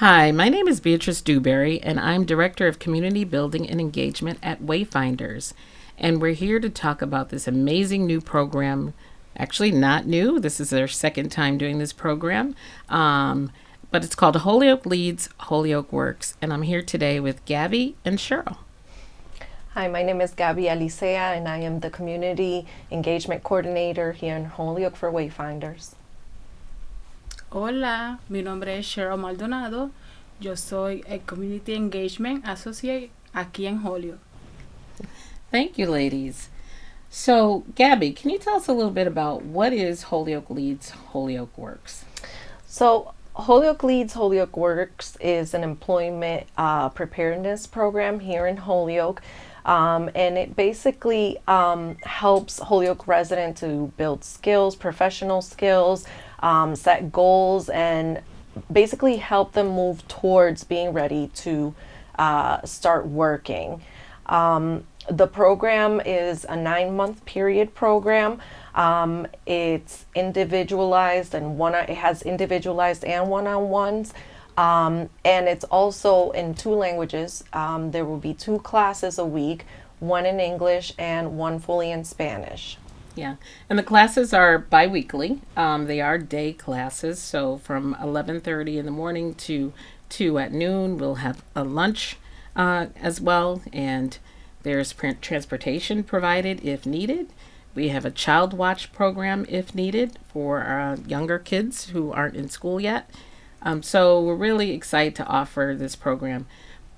Hi, my name is Beatrice Dewberry, and I'm Director of Community Building and Engagement at Wayfinders. And we're here to talk about this amazing new program. Actually, not new. This is their second time doing this program. But it's called Holyoke Leads, Holyoke Works. And I'm here today with Gabby and Sheryl. Hi, my name is Gabriela Alicea, and I am the Community Engagement Coordinator here in Holyoke for Wayfinders. Hola, mi nombre es Sheryl Maldonado. Yo soy el Community Engagement Associate aquí en Holyoke. Thank you, ladies. So, Gabby, can you tell us a little bit about what is Holyoke Leads, Holyoke Works? So, Holyoke Leads, Holyoke Works is an employment preparedness program here in Holyoke. And it basically helps Holyoke residents to build skills, professional skills, set goals, and basically help them move towards being ready to start working. The program is a 9-month period program. It's individualized and it has individualized and one-on-ones. And it's also in 2 languages. There will be 2 classes a week, one in English and one fully in Spanish. Yeah, and the classes are bi-weekly. They are day classes, so from 11:30 in the morning to 2 at noon. We'll have a lunch as well, and there's transportation provided if needed. We have a child watch program if needed for younger kids who aren't in school yet. So we're really excited to offer this program.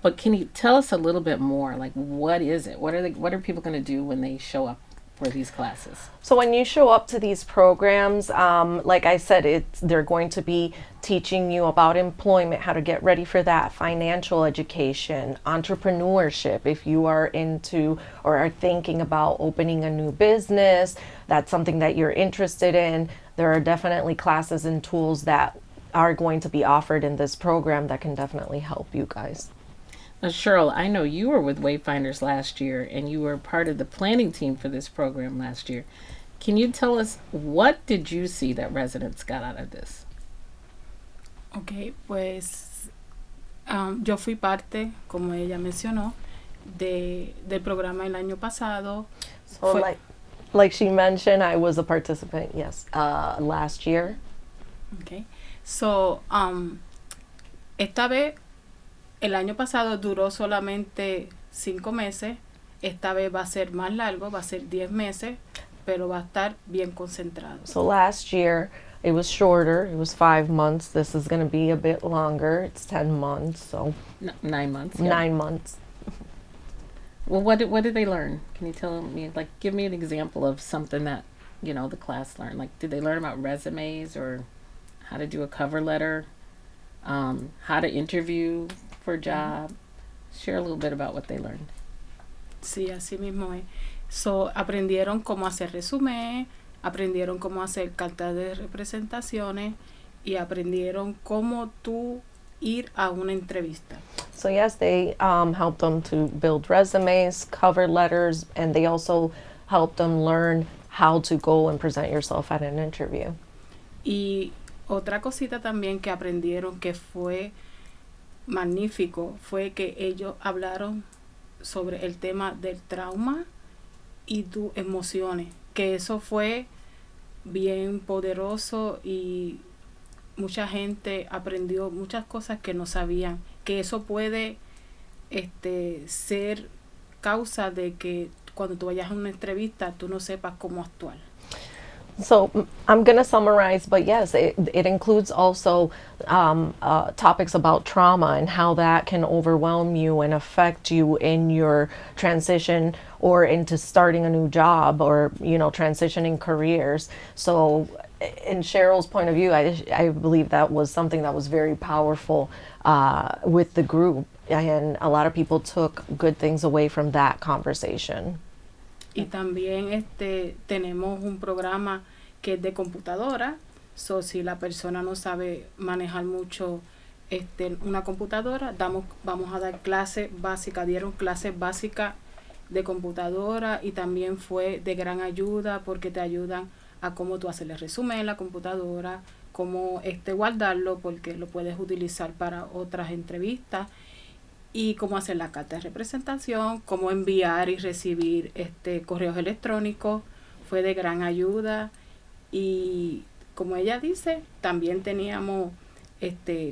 But can you tell us a little bit more? Like, what is it? What are people going to do when they show up for these classes? So when you show up to these programs, like I said, they're going to be teaching you about employment, how to get ready for that, financial education, entrepreneurship. If you are into or are thinking about opening a new business, that's something that you're interested in, there are definitely classes and tools that are going to be offered in this program that can definitely help you guys. Now, Sheryl, I know you were with Wayfinders last year, and you were part of the planning team for this program last year. Can you tell us, what did you see that residents got out of this? Ok, pues yo fui parte, como ella mencionó, del programa el año pasado. So like she mentioned, I was a participant, yes, last year. Okay. So, esta vez, el año pasado duró solamente 5 meses. Esta vez va a ser más largo, va a ser 10 meses, pero va a estar bien concentrado. So last year, it was shorter. It was 5 months. This is going to be a bit longer. It's 10 months, so 9 months. Yeah. 9 months. Well, what did they learn? Can you tell me, like, give me an example of something that, the class learned? Like, did they learn about resumes or how to do a cover letter, how to interview for a job? Share a little bit about what they learned. Sí, así mismo es. So, aprendieron cómo hacer resumen, aprendieron cómo hacer cartas de representaciones y aprendieron cómo tú ir a una entrevista. So yes, they helped them to build resumes, cover letters, and they also helped them learn how to go and present yourself at an interview. Y otra cosita también que aprendieron que fue magnífico fue que ellos hablaron sobre el tema del trauma y tus emociones, que eso fue bien poderoso y mucha gente aprendió muchas cosas que no sabían, que eso puede ser causa de que cuando tú vayas a una entrevista tú no sepas cómo actuar. So I'm going to summarize, but yes, it includes also topics about trauma and how that can overwhelm you and affect you in your transition or into starting a new job or, transitioning careers. So in Sheryl's point of view, I believe that was something that was very powerful with the group, and a lot of people took good things away from that conversation. Y también tenemos un programa que es de computadora. So, si la persona no sabe manejar mucho una computadora, vamos a dar clases básicas. Dieron clases básicas de computadora y también fue de gran ayuda porque te ayudan a cómo tú haces el resumen en la computadora, cómo guardarlo porque lo puedes utilizar para otras entrevistas y cómo hacer la carta de representación, cómo enviar y recibir correos electrónicos. Fue de gran ayuda y como ella dice, también teníamos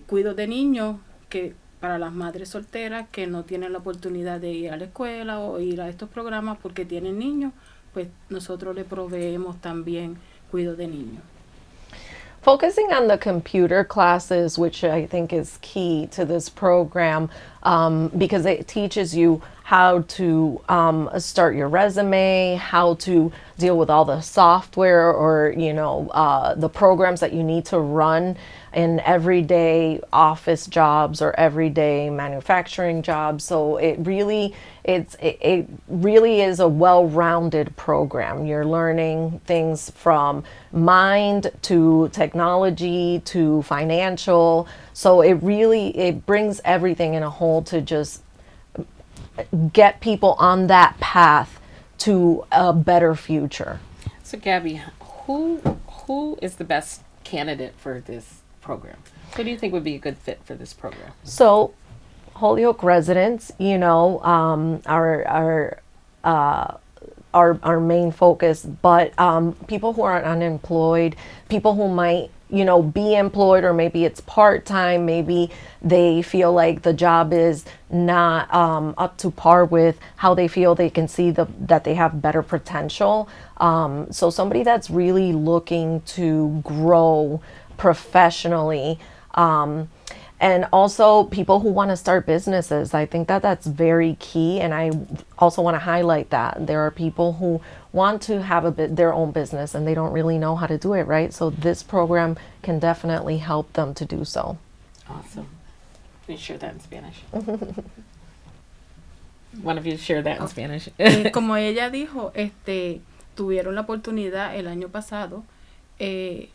cuido de niños que para las madres solteras que no tienen la oportunidad de ir a la escuela o ir a estos programas porque tienen niños, pues nosotros le proveemos también cuido de niños. Focusing on the computer classes, which I think is key to this program, because it teaches you how to start your resume, how to deal with all the software or the programs that you need to run in everyday office jobs or everyday manufacturing jobs. So it really is a well-rounded program. You're learning things from mind to technology to financial. So it brings everything in a whole to just get people on that path to a better future. So Gabby, who is the best candidate for this program? Who do you think would be a good fit for this program? So Holyoke residents, our main focus, but people who are unemployed, people who might be employed, or maybe it's part-time, maybe they feel like the job is not up to par with how they feel they can see that they have better potential. So somebody that's really looking to grow professionally, and also people who want to start businesses. I think that that's very key, and I also want to highlight that there are people who want to have their own business and they don't really know how to do it, right? So this program can definitely help them to do so. Awesome. Can you share that in Spanish? One of you share that in Spanish. Como ella dijo, tuvieron la oportunidad el año pasado de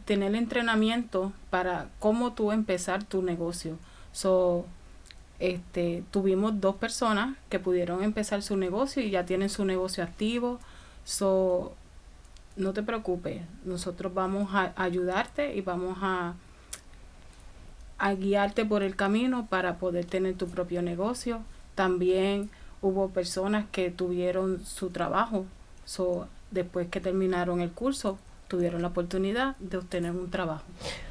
tener entrenamiento para cómo tú empezar tu negocio. So, tuvimos 2 personas que pudieron empezar su negocio y ya tienen su negocio activo. So, no te preocupes, nosotros vamos a ayudarte y vamos a guiarte por el camino para poder tener tu propio negocio. También hubo personas que tuvieron su trabajo. So, después que terminaron el curso, tuvieron la oportunidad de obtener un trabajo.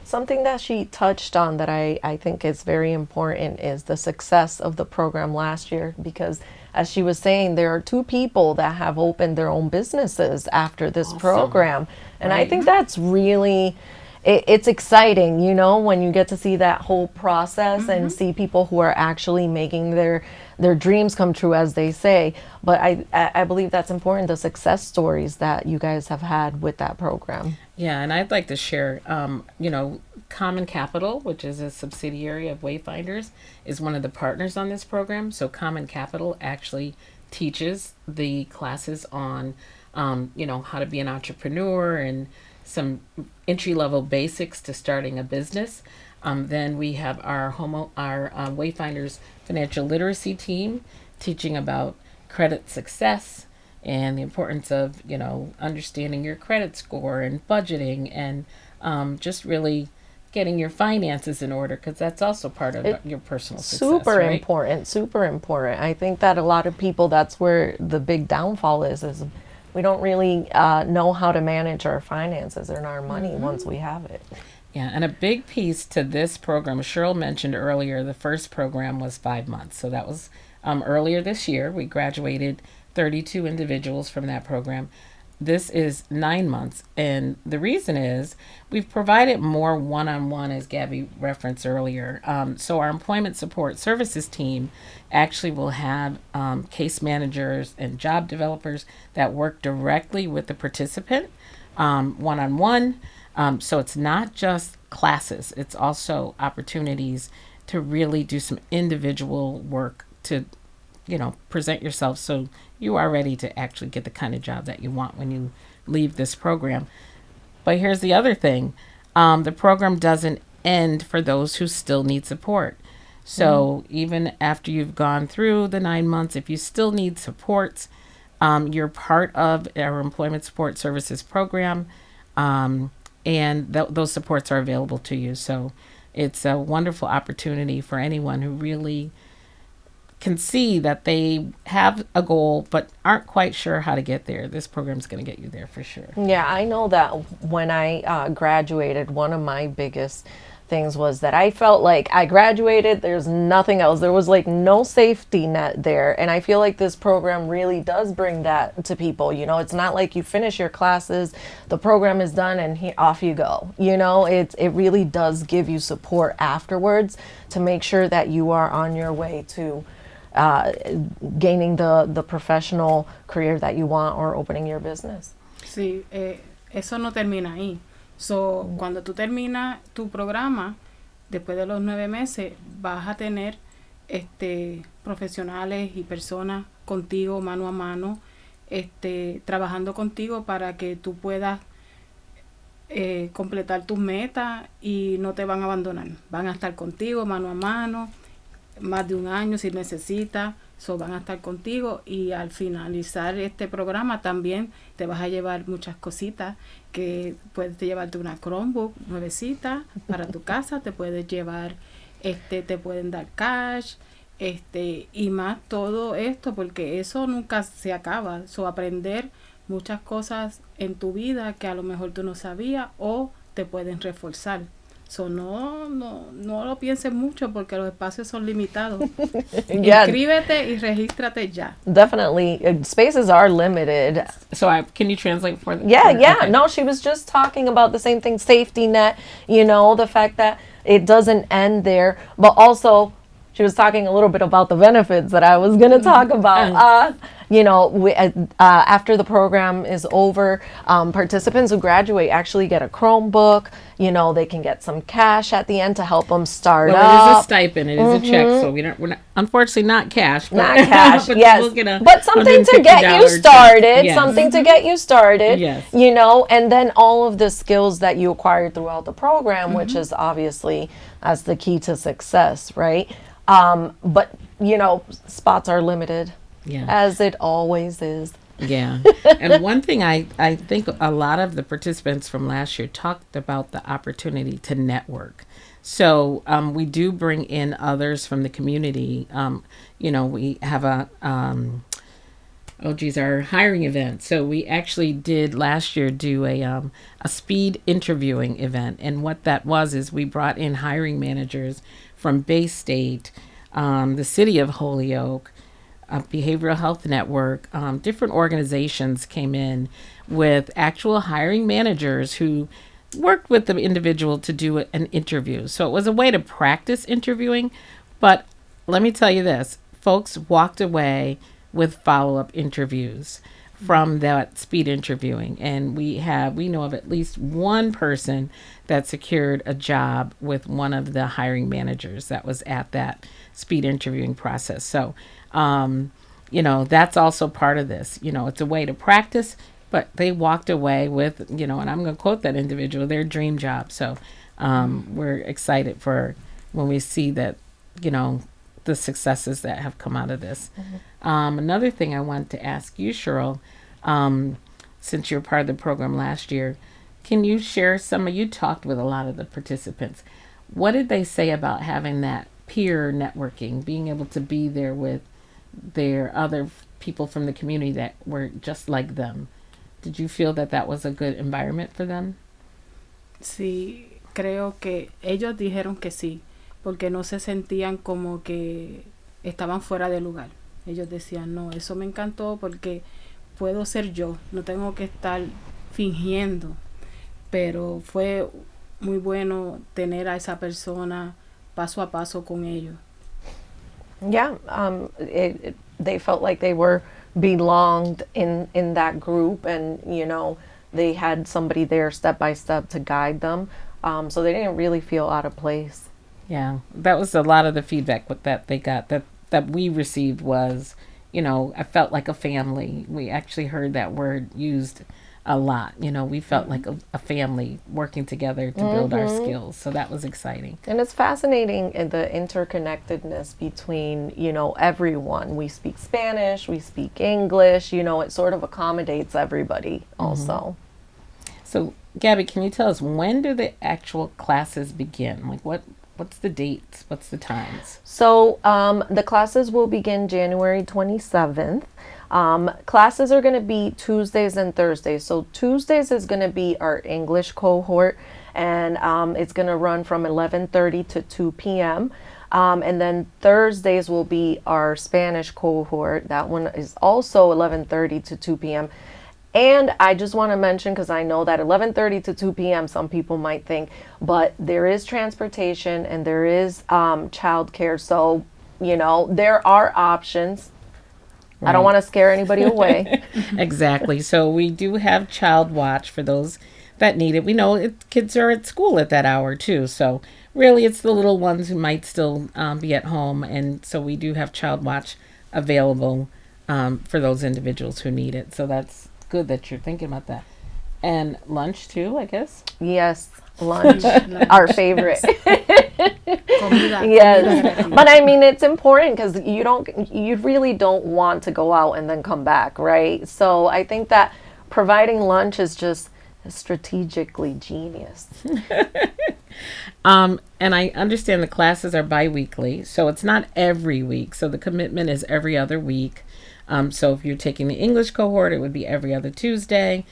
Something that she touched on that I think is very important is the success of the program last year, because as she was saying, there are 2 people that have opened their own businesses after this program. And right. I think that's really, it's exciting, when you get to see that whole process and see people who are actually making their dreams come true, as they say. But I believe that's important, the success stories that you guys have had with that program. Yeah, and I'd like to share, Common Capital, which is a subsidiary of Wayfinders, is one of the partners on this program. So Common Capital actually teaches the classes on, how to be an entrepreneur and some entry-level basics to starting a business. Then we have our Wayfinders financial literacy team teaching about credit success and the importance of, understanding your credit score and budgeting and just really getting your finances in order, because that's also part of your personal success. Super right? important, super important. I think that a lot of people, that's where the big downfall is we don't really know how to manage our finances and our money once we have it. Yeah, and a big piece to this program, Sheryl mentioned earlier, the first program was 5 months. So that was earlier this year. We graduated 32 individuals from that program. This is 9 months. And the reason is we've provided more one-on-one, as Gabby referenced earlier. So our employment support services team actually will have case managers and job developers that work directly with the participant one-on-one. So it's not just classes, it's also opportunities to really do some individual work to, present yourself so you are ready to actually get the kind of job that you want when you leave this program. But here's the other thing. The program doesn't end for those who still need support. So even after you've gone through the 9 months, if you still need supports, you're part of our employment support services program. and those supports are available to you. So it's a wonderful opportunity for anyone who really can see that they have a goal but aren't quite sure how to get there. This program's going to get you there for sure. Yeah, I know that when I graduated, one of my biggest things was that I felt like I graduated, there's nothing else. There was like no safety net there. And I feel like this program really does bring that to people. You know, it's not like you finish your classes, the program is done, and off you go. You know, it really does give you support afterwards to make sure that you are on your way to gaining the professional career that you want or opening your business. Sí, eso no termina ahí. So, cuando tú terminas tu programa, después de los 9 meses, vas a tener profesionales y personas contigo mano a mano, trabajando contigo para que tú puedas completar tus metas y no te van a abandonar. Van a estar contigo mano a mano, más de un año si necesitas. So, van a estar contigo y al finalizar este programa también te vas a llevar muchas cositas, que puedes llevarte una Chromebook nuevecita para tu casa, te puedes llevar, te pueden dar cash, y más todo esto, porque eso nunca se acaba. So, aprender muchas cosas en tu vida que a lo mejor tú no sabías o te pueden reforzar. So, no lo pienses mucho porque los espacios son limitados. Yeah. Inscríbete y regístrate ya. Definitely. Spaces are limited. So can you translate for them? Yeah. Okay. No, she was just talking about the same thing, safety net, you know, the fact that it doesn't end there, but also she was talking a little bit about the benefits that I was going to talk about. You know, after the program is over, participants who graduate actually get a Chromebook. You know, they can get some cash at the end to help them start Well, up. it is a stipend. It is a check, so we're not, unfortunately, not cash. But, Not cash, but yes. we'll get a but something to get you $150 started. check. Yes. Something to get you started. Yes. You know, and then all of the skills that you acquired throughout the program, which is obviously as the key to success, right? But you know, spots are limited. Yeah. As it always is. Yeah. And one thing I think a lot of the participants from last year talked about the opportunity to network. So we do bring in others from the community. You know, we have our hiring event. So we actually did last year do a speed interviewing event. And what that was is we brought in hiring managers from Bay State, the city of Holyoke, Behavioral Health Network, different organizations came in with actual hiring managers who worked with the individual to do an interview. So it was a way to practice interviewing. But let me tell you this, folks walked away with follow-up interviews from that speed interviewing. And we know of at least one person that secured a job with one of the hiring managers that was at that speed interviewing process. So, you know, that's also part of this. You know, it's a way to practice, but they walked away with, you know, and I'm going to quote that individual, their dream job. So we're excited for when we see that, you know, the successes that have come out of this. Another thing I wanted to ask you, Sheryl, since you're part of the program last year, can you share you talked with a lot of the participants. What did they say about having that peer networking, being able to be there with their other people from the community that were just like them? Did you feel that was a good environment for them? Sí, creo que ellos dijeron que sí, porque no se sentían como que estaban fuera de lugar. Ellos decían, no, eso me encantó porque puedo ser yo, no tengo que estar fingiendo, pero fue muy bueno tener a esa persona paso a paso con ellos. Yeah, they felt like they belonged in that group, and you know, they had somebody there step by step to guide them, so they didn't really feel out of place. Yeah, that was a lot of the feedback that they got, that we received was, you know, I felt like a family. We actually heard that word used a lot. You know, we felt like a family working together to build our skills. So that was exciting. And it's fascinating the interconnectedness between, you know, everyone. We speak Spanish, we speak English, you know, it sort of accommodates everybody also. So, Gabby, can you tell us when do the actual classes begin? Like, what's the dates? What's the times? So the classes will begin January 27th. Classes are going to be Tuesdays and Thursdays. So Tuesdays is going to be our English cohort, and it's going to run from 11:30 to 2 p.m. And then Thursdays will be our Spanish cohort. That one is also 11:30 to 2 p.m. And I just want to mention, because I know that 11:30 to 2 p.m. some people might think, but there is transportation and there is childcare. So, there are options. I don't Right. want to scare anybody away. Exactly. So we do have child watch for those that need it. We know kids are at school at that hour too. So really, it's the little ones who might still be at home, and so we do have child watch available for those individuals who need it. So that's good that you're thinking about that. And lunch too, I guess. Yes, lunch, our favorite. Comida. Yes, Comida. but I mean it's important because you really don't want to go out and then come back, right? So I think that providing lunch is just strategically genius. And I understand the classes are bi-weekly, so it's not every week. So the commitment is every other week. So if you're taking the English cohort, it would be every other Tuesday.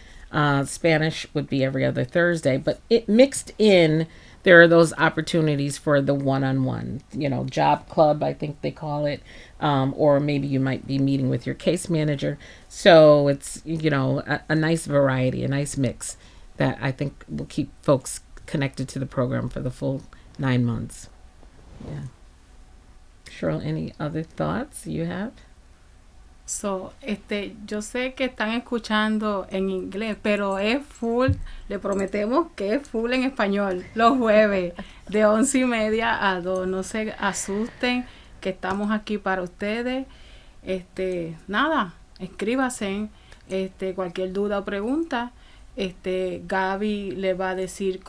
Spanish would be every other Thursday. But it mixed in, there are those opportunities for the one-on-one, job club, I think they call it. Or maybe you might be meeting with your case manager. So it's, a nice variety, a nice mix that I think will keep folks connected to the program for the full 9 months. Yeah. Sheryl, any other thoughts you have? So, yo sé que están escuchando en inglés, pero es full, le prometemos que es full en español, los jueves, de 11:30 a 2. No se asusten, que estamos aquí para ustedes. Nada, escríbase, cualquier duda o pregunta, Gaby le va a decir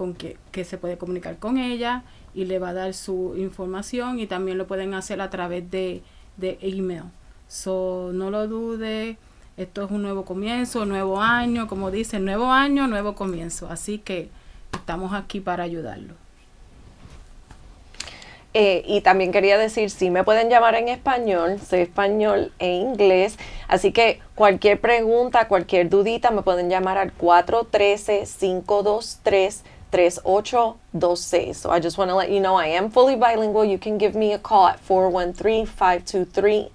que se puede comunicar con ella y le va a dar su información, y también lo pueden hacer a través de email. So, no lo dude, esto es un nuevo comienzo, nuevo año, como dice, nuevo año, nuevo comienzo. Así que estamos aquí para ayudarlo. Y también quería decir, sí me pueden llamar en español, soy español e inglés, así que cualquier pregunta, cualquier dudita, me pueden llamar al 413-523-3826. So I just want to let you know I am fully bilingual. You can give me a call at 413-523-3826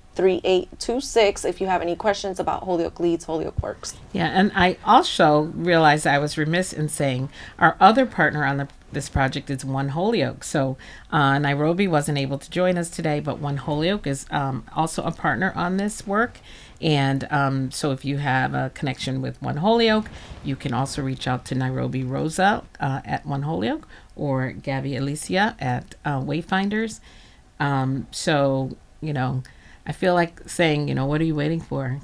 if you have any questions about Holyoke Leads, Holyoke Works. Yeah, and I also realized I was remiss in saying our other partner on this project is One Holyoke. So Nairobi wasn't able to join us today, but One Holyoke is also a partner on this work. And so if you have a connection with One Holyoke, you can also reach out to Nairobi Rosa at One Holyoke, or Gabriela Alicea at Wayfinders. So, I feel like saying, what are you waiting for?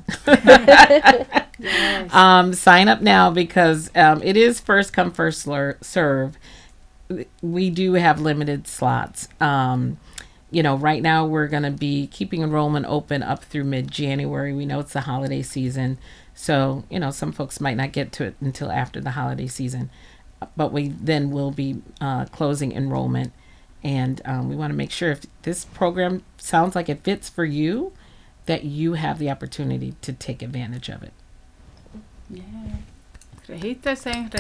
Yes. Sign up now, because it is first come, first serve. We do have limited slots. Right now we're going to be keeping enrollment open up through mid-January. We know it's the holiday season. So, some folks might not get to it until after the holiday season. But we then will be closing enrollment. And we want to make sure if this program sounds like it fits for you, that you have the opportunity to take advantage of it. Yeah. Regístrese.